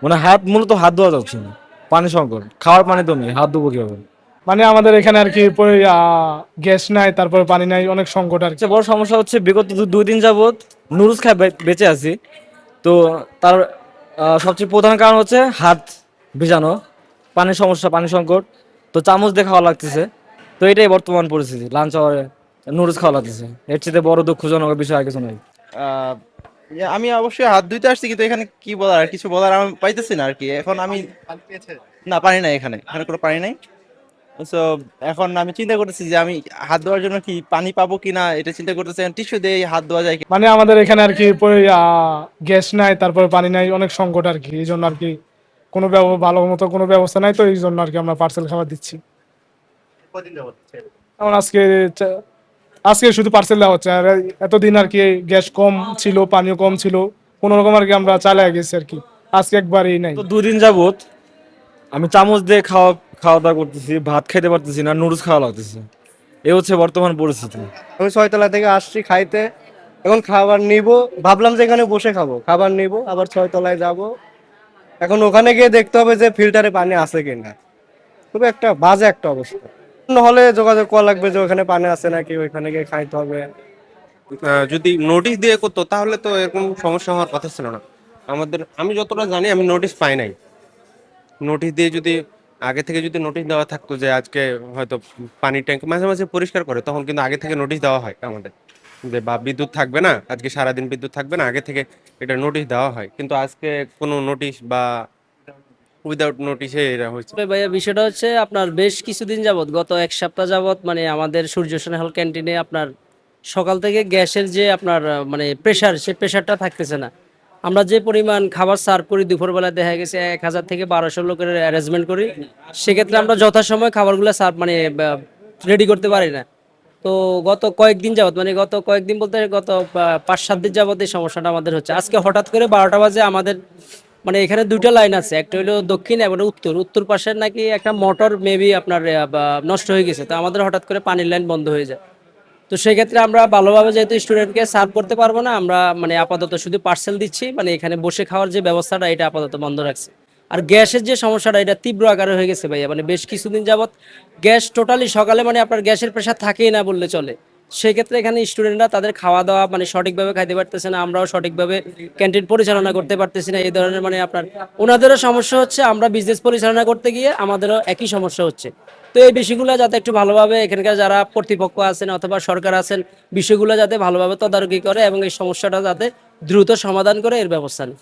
মানে মূলত হাত ধোয়া যাচ্ছে না, পানি সংকট, খাওয়ার পানি তো নেই, হাত ধোবো কিভাবে? মানে আমাদের এখানে আর কি গ্যাস নাই, তারপরে পানি নাই, অনেক সংকট আর কি। সবচেয়ে বড় সমস্যা হচ্ছে বিগত 2 দিন যাবত নুডলস খাই বেঁচে আছি। তো তার সবচেয়ে প্রধান কারণ হচ্ছে হাত ভিজানো, পানির সমস্যা, পানি সংকট। তো চামচ দিয়ে খাওয়া লাগতেছে। তো এটাই বর্তমান পরিস্থিতি, লাঞ্চ আওয়ারে নুডলস খাওয়া লাগতেছে। এর চেয়ে বড় দুঃখজনক বিষয় আর কিছু নাই। আহ, আমি অবশ্যই হাত ধুইতে আসছি, কিন্তু এখানে কি বলার, আর কিছু বলার আমি পাইতেছি না আর কি। এখন আমি না, পানি নাই, এখানে এখানে কোনো পানি নাই। তো এখন আমি চিন্তা করতেছি যে আমি হাত ধোয়ার জন্য কি পানি পাবো কিনা, এটা চিন্তা করতেছি। টিস্যু দিয়ে হাত ধোয়া যায় কি? মানে আমাদের এখানে আর কি গ্যাস নাই, তারপরে পানি নাই, অনেক সংকট আর কি। এই জন্য আর কি কোনো ভালো মতো কোনো ব্যবস্থা নাই, তো এই জন্য আর কি আমরা পার্সেল খাবার দিচ্ছি। এখন আজকে শুধু পার্সেল দেওয়া হচ্ছে। আর এতদিন আর কি গ্যাস কম ছিল, পানিও কম ছিল, কোনো রকম আর কি আমরা চালিয়ে গেছি আর কি। আজকে একবারই নাই। তো 2 দিন যাবত আমি চামচ দিয়ে খাওয়া খাওয়া দাওয়া করতেছি, ভাত খেতে পারতেছি না, নুডলস খাওয়া লাগতেছে। এই হচ্ছে বর্তমান পরিস্থিতি। আমি 6 তলা থেকে আসছি খাইতে, এখন খাবার নিব, ভাবলাম যে এখানে বসে খাবো, খাবার নিব, আবার 6 তলায় যাব। এখন ওখানে গিয়ে দেখতে হবে যে ফিল্টারে পানি আছে কিনা। খুব একটা বাজে একটা অবস্থা। হলে যোগাযোগ করা লাগবে যে ওখানে পানি আছে নাকি, ওইখানে গিয়ে খাইতে হবে। যদি নোটিশ দিয়ে করতো তাহলে তো এরকম সমস্যা হওয়ার কথা ছিল না। আমি যতটা জানি আমি নোটিশ পাই নাই। নোটিশ দিয়ে যদি আগে থেকে যদি নোটিশ দেওয়া থাকতো যে আজকে হয়তো পানির ট্যাঙ্ক মাঝে মাঝে পরিষ্কার করে, তখন কিন্তু আগে থেকে নোটিশ দেওয়া হয় আমাদের, যে বা বিদ্যুৎ থাকবে না আজকে, সারাদিন বিদ্যুৎ থাকবে না, আগে থেকে এটা নোটিশ দেওয়া হয়। কিন্তু আজকে কোনো নোটিশ বা উইদাউট নোটিশে এরা হয়েছে। তবে ভাইয়া বিষয়টা হচ্ছে আপনার বেশ কিছুদিন যাবত, গত 1 সপ্তাহ যাবত মানে আমাদের সূর্য সেন হল ক্যান্টিনে আপনার সকাল থেকে গ্যাসের যে আপনার মানে প্রেসার, সে প্রেসারটা থাকতেছে না। আমরা যে পরিমাণ খাবার সার্ভ করি, দুপুরবেলা দেখা গেছে 1000 থেকে 1200 লোকের অ্যারেঞ্জমেন্ট করি, সেক্ষেত্রে আমরা যথাসময় খাবারগুলো সার্ভ মানে রেডি করতে পারি না। তো গত কয়েকদিন যাবত, মানে গত কয়েকদিন বলতে গত 5-7 দিন যাবত এই সমস্যাটা আমাদের হচ্ছে। আজকে হঠাৎ করে 12টা বাজে আমাদের মানে এখানে দুইটা লাইন আছে, একটা হলো দক্ষিণ এবং উত্তর। উত্তর পাশের নাকি একটা মোটর মেবি আপনার নষ্ট হয়ে গেছে, তো আমাদের হঠাৎ করে পানির লাইন বন্ধ হয়ে যায়। তো সেক্ষেত্রে আমরা ভালোভাবে যেহেতু স্টুডেন্টকে সার্ভ করতে পারবো না, আমরা মানে আপাতত শুধু পার্সেল দিচ্ছি, মানে এখানে বসে খাওয়ার যে ব্যবস্থাটা এটা আপাতত বন্ধ রাখছি। আর গ্যাসের যে সমস্যাটা এটা তীব্র আকারে হয়ে গেছে ভাইয়া, মানে বেশ কিছুদিন যাবত গ্যাস টোটালি সকালে মানে আপনার গ্যাসের প্রেশার থাকেই না বললে চলে। সেক্ষেত্রে এখানে স্টুডেন্টরা তাদের খাওয়া দাওয়া মানে সঠিকভাবে খাইতে পারতেছে না, আমরাও সঠিকভাবে ক্যান্টিন পরিচালনা করতে পারতেছি না। এই ধরনের মানে আপনার ওনাদেরও সমস্যা হচ্ছে, আমরা বিজনেস পরিচালনা করতে গিয়ে আমাদেরও একই সমস্যা হচ্ছে। তো এই বিষয়গুলো যাতে একটু ভালোভাবে এখানকার যারা কর্তৃপক্ষ আছেন অথবা সরকার আছেন, বিষয়গুলো যাতে ভালোভাবে তদারকি করে এবং এই সমস্যাটা যাতে দ্রুত সমাধান করে এর ব্যবস্থা নেয়।